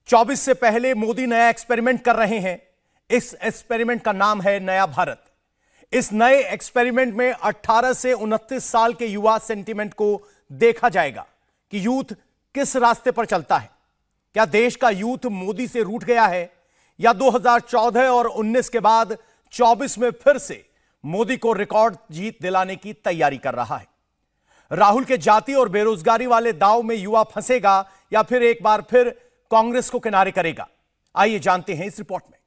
24 से पहले मोदी नया एक्सपेरिमेंट कर रहे हैं। इस एक्सपेरिमेंट का नाम है नया भारत। इस नए एक्सपेरिमेंट में 18 से 29 साल के युवा सेंटीमेंट को देखा जाएगा कि यूथ किस रास्ते पर चलता है। क्या देश का यूथ मोदी से रूठ गया है या 2014 और 19 के बाद 24 में फिर से मोदी को रिकॉर्ड जीत दिलाने की तैयारी कर रहा है। राहुल के जाति और बेरोजगारी वाले दांव में युवा फंसेगा या फिर एक बार फिर कांग्रेस को किनारे करेगा। आइए जानते हैं इस रिपोर्ट में।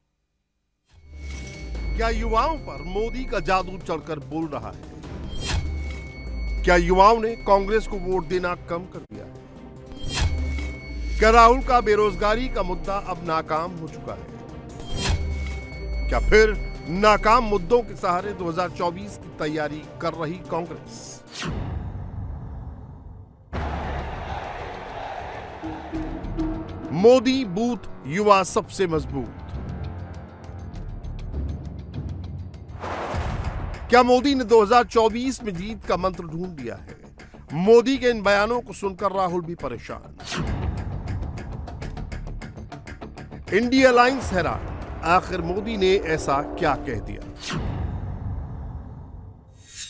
क्या युवाओं पर मोदी का जादू चढ़कर बोल रहा है? क्या युवाओं ने कांग्रेस को वोट देना कम कर दिया है? क्या राहुल का बेरोजगारी का मुद्दा अब नाकाम हो चुका है? क्या फिर नाकाम मुद्दों के सहारे 2024 की तैयारी कर रही कांग्रेस? मोदी बूथ युवा सबसे मजबूत। क्या मोदी ने 2024 में जीत का मंत्र ढूंढ लिया है? मोदी के इन बयानों को सुनकर राहुल भी परेशान। इंडिया अलायंस हैरान, आखिर मोदी ने ऐसा क्या कह दिया?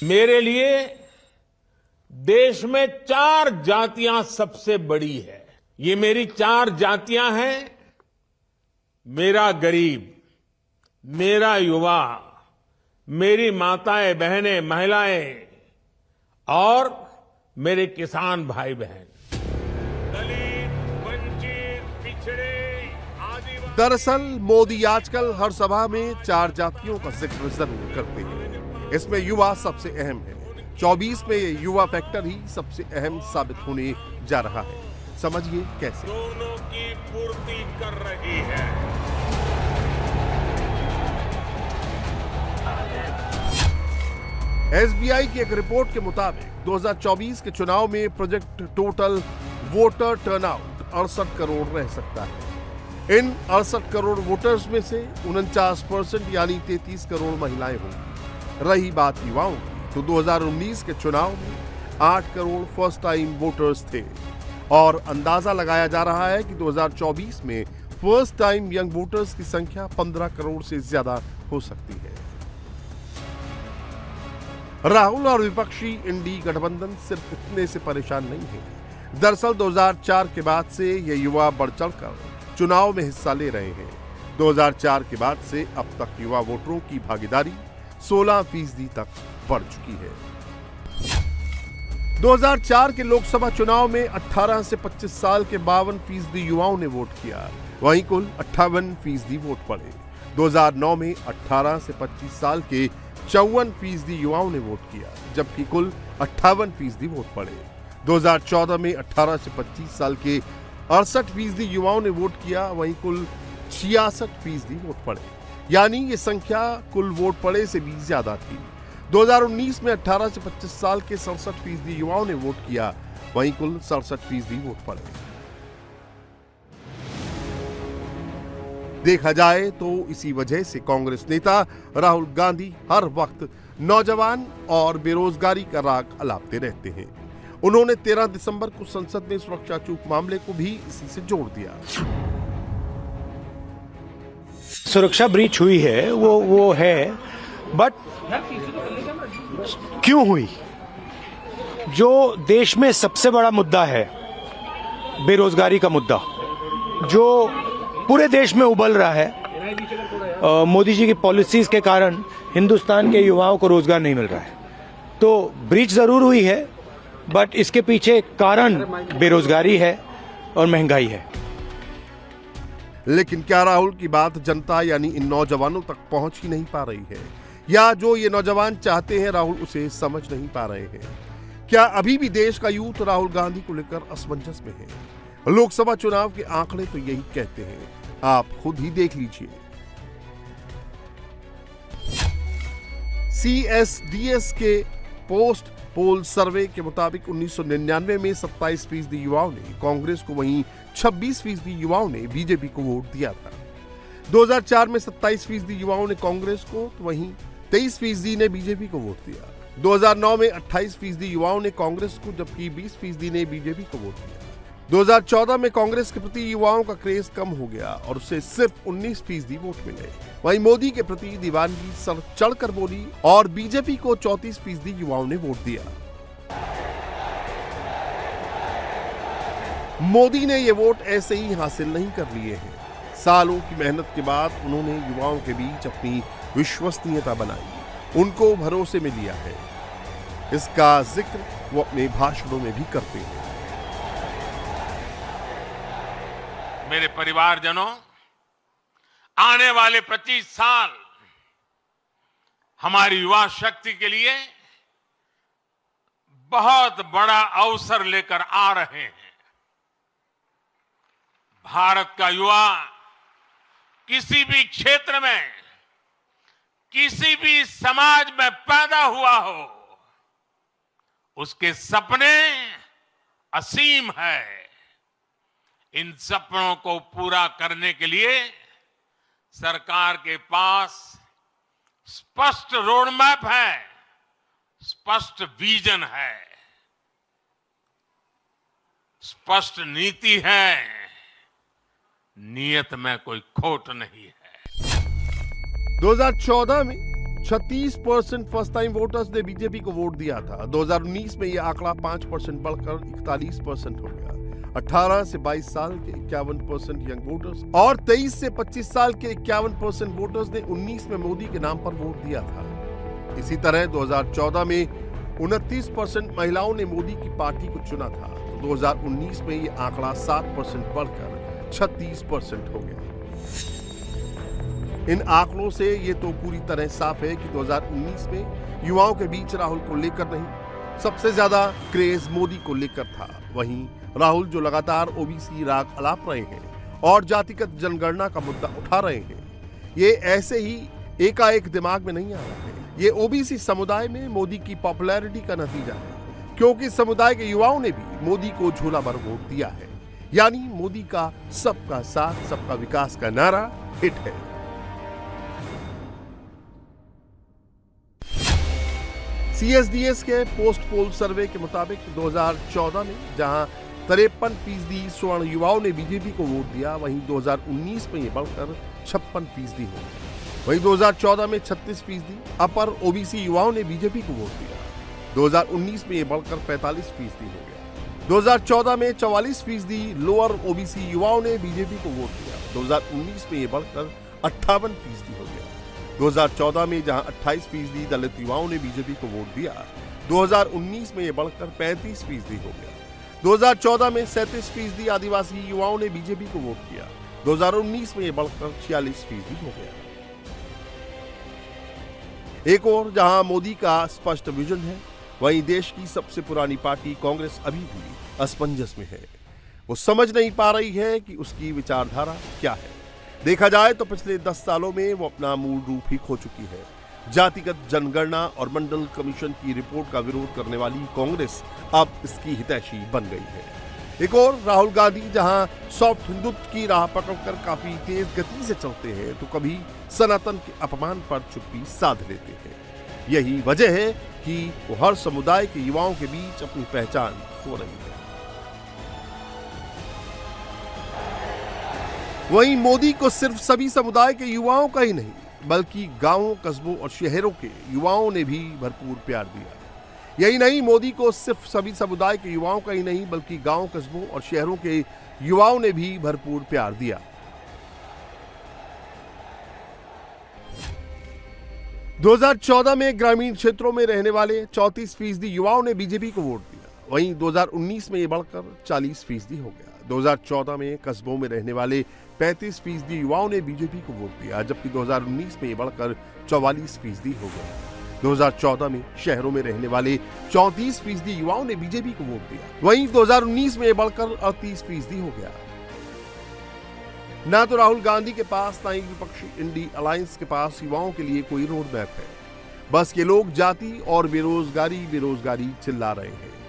मेरे लिए देश में 4 जातियां सबसे बड़ी है। ये मेरी 4 जातियां हैं। मेरा गरीब, मेरा युवा, मेरी माताएं बहनें महिलाएं और मेरे किसान भाई बहन। दलित, वंचित, पिछड़े, आदिवासी। दरअसल मोदी आजकल हर सभा में 4 जातियों का जिक्र जरूर करते हैं। इसमें युवा सबसे अहम है। 24 में ये युवा फैक्टर ही सबसे अहम साबित होने जा रहा है। समझिए कैसे। दोनों की पूर्ति कर रही है। एसबीआई की एक रिपोर्ट के मुताबिक 2024 के चुनाव में project total voter turnout 68 crore रह सकता है। इन 68 करोड़ वोटर्स में से 49% यानी 33 करोड़ महिलाएं होंगी। रही बात युवाओं की, तो 2019 के चुनाव में 8 करोड़ फर्स्ट टाइम वोटर्स थे और अंदाजा लगाया जा रहा है कि 2024 में फर्स्ट टाइम यंग वोटर्स की संख्या 15 करोड़ से ज्यादा हो सकती है। राहुल और विपक्षी इंडी गठबंधन सिर्फ इतने से परेशान नहीं है। दरअसल 2004 के बाद से ये युवा बढ़ चढ़कर चुनाव में हिस्सा ले रहे हैं। 2004 के बाद से अब तक युवा वोटरों की भागीदारी 16% तक बढ़ चुकी है। 2004 के लोकसभा चुनाव में 18 से 25 साल के 52% युवाओं ने वोट किया, वहीं कुल 58% वोट पड़े। 2009 में 18 से 25 साल के 54% युवाओं ने वोट किया, जबकि कुल 58% वोट पड़े। 2014 में 18 से 25 साल के 68% युवाओं ने वोट किया, वहीं कुल 66% वोट पड़े। यानी ये संख्या कुल वोट पड़े से भी ज्यादा थी। 2019 में 18 से 25 साल के 67% युवाओं ने वोट किया, वहीं कुल 67% वोट पड़े। देखा जाए तो इसी वजह से कांग्रेस नेता राहुल गांधी हर वक्त नौजवान और बेरोजगारी का राग अलापते रहते हैं। उन्होंने 13 दिसंबर को संसद में सुरक्षा चूक मामले को भी इसी से जोड़ दिया। सुरक्षा ब्रीच हुई है, वो है, बट क्यों हुई? जो देश में सबसे बड़ा मुद्दा है, बेरोजगारी का मुद्दा, जो पूरे देश में उबल रहा है, मोदी जी की पॉलिसीज के कारण हिंदुस्तान के युवाओं को रोजगार नहीं मिल रहा है। तो ब्रीच जरूर हुई है, बट इसके पीछे कारण बेरोजगारी है और महंगाई है। लेकिन क्या राहुल की बात जनता यानी इन नौजवानों तक पहुंच ही नहीं पा रही है, या जो ये नौजवान चाहते हैं राहुल उसे समझ नहीं पा रहे हैं? क्या अभी भी देश का यूथ राहुल गांधी को लेकर असमंजस में है? लोकसभा चुनाव के आंकड़े तो यही कहते हैं, आप खुद ही देख लीजिए। CSDS के पोस्ट पोल सर्वे के मुताबिक 1999 में 27% युवाओं ने कांग्रेस को, वहीं 26% युवाओं ने बीजेपी को वोट दिया था। 2004 में 27% युवाओं ने कांग्रेस को, तो वहीं 23% ने बीजेपी को वोट दिया। 2009 में 28% युवाओं ने कांग्रेस को, जबकि 20% ने बीजेपी को वोट दिया। 2014 में कांग्रेस के प्रति युवाओं का क्रेज कम हो गया और उसे सिर्फ 19% वोट मिले। वहीं मोदी के प्रति दीवानगी सर चढ़कर बोली और बीजेपी को 34% युवाओं ने वोट दिया। मोदी ने ये वोट ऐसे ही हासिल नहीं कर लिए हैं। सालों की मेहनत के बाद उन्होंने युवाओं के बीच अपनी विश्वसनीयता बनाई, उनको भरोसे में लिया है। इसका जिक्र वो अपने भाषणों में भी करते हैं। मेरे परिवारजनों, आने वाले 25 साल हमारी युवा शक्ति के लिए बहुत बड़ा अवसर लेकर आ रहे हैं। भारत का युवा किसी भी क्षेत्र में, किसी भी समाज में पैदा हुआ हो, उसके सपने असीम है। इन सपनों को पूरा करने के लिए सरकार के पास स्पष्ट रोड मैप है, स्पष्ट विजन है, स्पष्ट नीति है, नियत में कोई खोट नहीं है। 2014 में 36% फर्स्ट टाइम वोटर्स ने बीजेपी को वोट दिया था। 2019 में यह आंकड़ा 5% बढ़कर 41% हो गया। 18 से 22 साल के 51% यंग वोटर्स और 23 से 25 साल के 51% वोटर्स ने 19 में मोदी के नाम पर वोट दिया था। इसी तरह 2014 में 29% महिलाओं ने मोदी की पार्टी को चुना था। तो 2019 में यह आंकड़ा 7% बढ़कर 36% हो गया। इन आंकड़ों से ये तो पूरी तरह साफ है कि 2019 में युवाओं के बीच राहुल को लेकर नहीं, सबसे ज्यादा क्रेज मोदी को लेकर था। वहीं राहुल जो लगातार ओबीसी राग अलाप रहे हैं और जातिगत जनगणना का मुद्दा उठा रहे हैं, ये ऐसे ही एकाएक दिमाग में नहीं आ रहा है। ये ओबीसी समुदाय में मोदी की पॉपुलैरिटी का नतीजा है, क्योंकि समुदाय के युवाओं ने भी मोदी को झोला भर वोट दिया है। यानी मोदी का सबका साथ सबका विकास का नारा हिट है। सीएसडीएस के पोस्ट पोल सर्वे के मुताबिक 2014 में जहां 53% स्वर्ण युवाओं ने बीजेपी को वोट दिया, वहीं 2019 में यह बढ़कर 56% हो गया। वहीं 2014 में 36% अपर ओबीसी युवाओं ने बीजेपी को वोट दिया। 2019 में यह बढ़कर 45% हो गया। 2014 में 44% लोअर ओबीसी युवाओं ने बीजेपी को वोट दिया। 2019 में यह बढ़कर 58% हो गया। 2014 में जहां 28% दलित युवाओं ने बीजेपी को वोट दिया, 2019 में यह बढ़कर 35% हो गया। 2014 में 37% आदिवासी युवाओं ने बीजेपी को वोट किया। 2019 में यह बढ़कर 46% हो गया। एक और जहां मोदी का स्पष्ट विजन है, वहीं देश की सबसे पुरानी पार्टी कांग्रेस अभी भी असमंजस में है। वो समझ नहीं पा रही है कि उसकी विचारधारा क्या है। देखा जाए तो पिछले 10 सालों में वो अपना मूल रूप ही खो चुकी है। जातिगत जनगणना और मंडल कमीशन की रिपोर्ट का विरोध करने वाली कांग्रेस अब इसकी हितैषी बन गई है। एक और राहुल गांधी जहां सॉफ्ट हिंदुत्व की राह पकड़कर काफी तेज गति से चलते हैं, तो कभी सनातन के अपमान पर चुप्पी साध लेते हैं। यही वजह है कि वो हर समुदाय के युवाओं के बीच अपनी पहचान खो रही है। वहीं मोदी को सिर्फ सभी समुदाय के युवाओं का ही नहीं, बल्कि गांवों, कस्बों और शहरों के युवाओं ने भी भरपूर प्यार दिया। यही नहीं, मोदी को सिर्फ सभी समुदाय के युवाओं का ही नहीं, बल्कि गांवों, कस्बों और शहरों के युवाओं ने भी भरपूर प्यार दिया। 2014 में ग्रामीण क्षेत्रों में रहने वाले 34% युवाओं ने बीजेपी को वोट दिया। वहीं 2019 में ये बढ़कर 40% हो गया। 2014 में कस्बों में रहने वाले 35% युवाओं ने बीजेपी को वोट दिया, जबकि 2019 में ये बढ़कर 44% हो गया। 2014 में शहरों में रहने वाले 34% युवाओं ने बीजेपी को वोट दिया। वहीं 2019 में ये बढ़कर 38% हो गया। ना तो राहुल गांधी के पास, ना ही विपक्षी इंडी अलायंस के पास युवाओं के लिए कोई रोड मैप है। बस ये लोग जाति और बेरोजगारी चिल्ला रहे हैं।